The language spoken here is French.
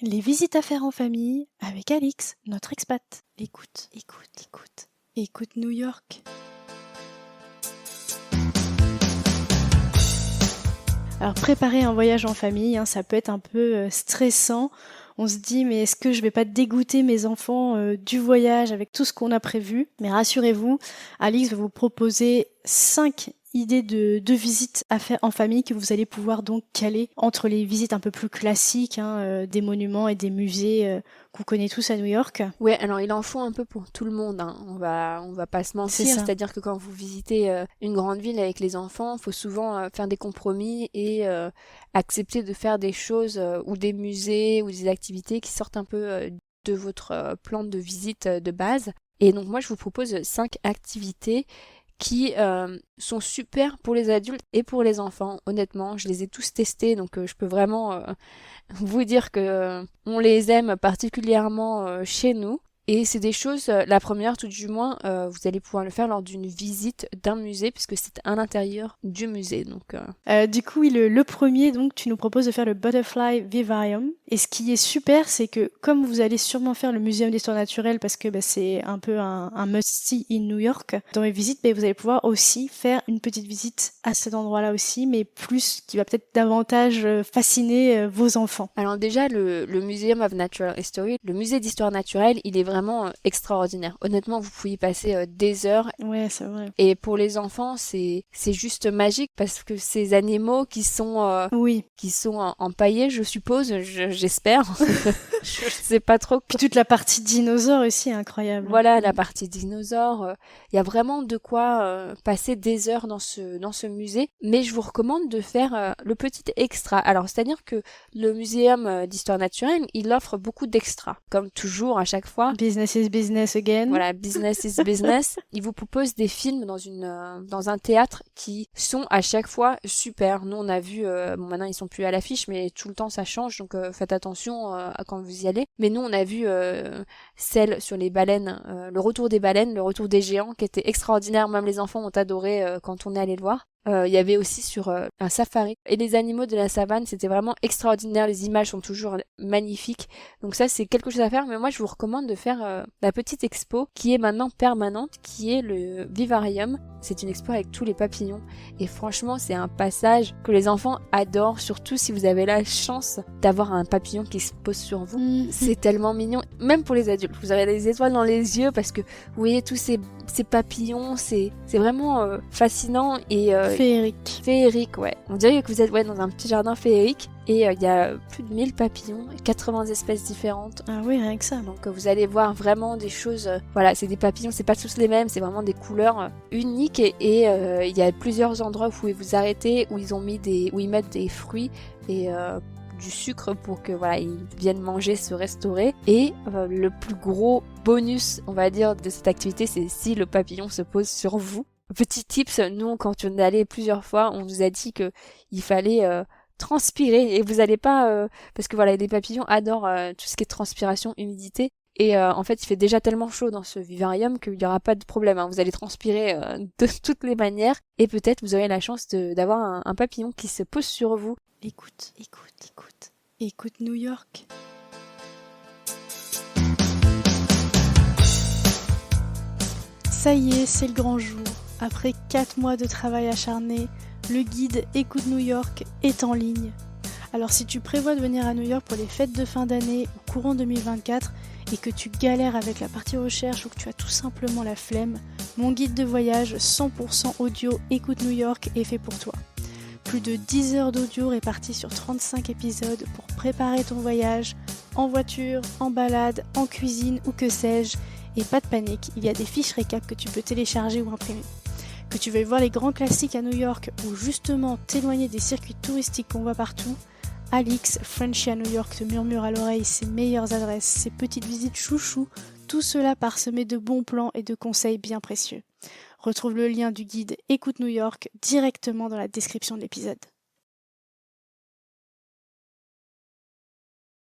Les visites à faire en famille avec Alix, notre expat. Écoute New York. Alors préparer un voyage en famille, ça peut être un peu stressant. On se dit mais est-ce que je vais pas dégoûter mes enfants du voyage avec tout ce qu'on a prévu? Mais rassurez-vous, Alix va vous proposer 5 idées de visites à faire en famille que vous allez pouvoir donc caler entre les visites un peu plus classiques, des monuments et des musées qu'on connaît tous à New York. Ouais, alors il en faut un peu pour tout le monde, hein. On va pas se C'est mentir, ça. c'est-à-dire que quand vous visitez une grande ville avec les enfants, faut souvent faire des compromis et accepter de faire des choses ou des musées ou des activités qui sortent un peu de votre plan de visite de base. Et donc moi je vous propose 5 activités qui sont super pour les adultes et pour les enfants. Honnêtement, je les ai tous testés, donc je peux vraiment vous dire que on les aime particulièrement chez nous. Et c'est des choses, la première tout du moins, vous allez pouvoir le faire lors d'une visite d'un musée, puisque c'est à l'intérieur du musée. Donc, Du coup, oui, le premier, donc, tu nous proposes de faire le Butterfly Vivarium. Et ce qui est super, c'est que comme vous allez sûrement faire le Muséum d'Histoire Naturelle, parce que c'est un peu un must-see in New York, dans les visites, vous allez pouvoir aussi faire une petite visite à cet endroit-là aussi, mais plus qui va peut-être davantage fasciner vos enfants. alors déjà, le Museum of Natural History, le musée d'histoire naturelle, il est vraiment extraordinaire. Honnêtement, vous pouvez y passer des heures. Ouais, c'est vrai. Et pour les enfants, c'est juste magique parce que ces animaux Oui. qui sont empaillés, je suppose, j'espère. Je sais pas trop. Puis toute la partie dinosaure aussi est incroyable. Voilà, la partie dinosaure. Il y a vraiment de quoi passer des heures dans ce musée. Mais je vous recommande de faire le petit extra. Alors, c'est-à-dire que le muséum d'histoire naturelle, il offre beaucoup d'extras. Comme toujours, à chaque fois. Business is business again. Voilà, business is business. Il vous propose des films dans un théâtre qui sont à chaque fois super. Nous, on a vu, bon, maintenant ils sont plus à l'affiche, mais tout le temps ça change, donc faites attention à quand vous y allez. Mais nous, on a vu celle sur les baleines, le retour des baleines, le retour des géants, qui était extraordinaire. Même les enfants ont adoré quand on est allé le voir. Il y avait aussi sur un safari. Et les animaux de la savane, c'était vraiment extraordinaire. Les images sont toujours magnifiques. Donc ça, c'est quelque chose à faire. Mais moi, je vous recommande de faire la petite expo qui est maintenant permanente, qui est le Vivarium. C'est une expo avec tous les papillons. Et franchement, c'est un passage que les enfants adorent, surtout si vous avez la chance d'avoir un papillon qui se pose sur vous. C'est tellement mignon. Même pour les adultes. Vous avez des étoiles dans les yeux parce que vous voyez tous ces papillons. C'est vraiment fascinant et féerique. Féerique, ouais. On dirait que vous êtes dans un petit jardin féerique. Et il y a plus de 1000 papillons, 80 espèces différentes. Ah oui, rien que ça. Donc vous allez voir vraiment des choses, voilà, c'est des papillons, c'est pas tous les mêmes, c'est vraiment des couleurs uniques et il y a plusieurs endroits où vous pouvez vous arrêter, où ils mettent des fruits et du sucre pour que voilà, ils viennent manger, se restaurer. Et le plus gros bonus, on va dire, de cette activité, c'est si le papillon se pose sur vous. Petit tips, nous quand on est allé plusieurs fois, on nous a dit que il fallait transpirer et vous allez pas parce que voilà les papillons adorent tout ce qui est transpiration, humidité et en fait il fait déjà tellement chaud dans ce vivarium qu'il y aura pas de problème, hein. Vous allez transpirer de toutes les manières et peut-être vous aurez la chance d'avoir un papillon qui se pose sur vous. Écoute New York. Ça y est, c'est le grand jour. Après 4 mois de travail acharné, le guide Écoute New York est en ligne. Alors si tu prévois de venir à New York pour les fêtes de fin d'année au courant 2024 et que tu galères avec la partie recherche ou que tu as tout simplement la flemme, mon guide de voyage 100% audio Écoute New York est fait pour toi. Plus de 10 heures d'audio réparties sur 35 épisodes pour préparer ton voyage en voiture, en balade, en cuisine ou que sais-je. Et pas de panique, il y a des fiches récap que tu peux télécharger ou imprimer. Que tu veuilles voir les grands classiques à New York ou justement t'éloigner des circuits touristiques qu'on voit partout, Alix, Frenchie à New York te murmure à l'oreille ses meilleures adresses, ses petites visites chouchou, tout cela parsemé de bons plans et de conseils bien précieux. Retrouve le lien du guide Écoute New York directement dans la description de l'épisode.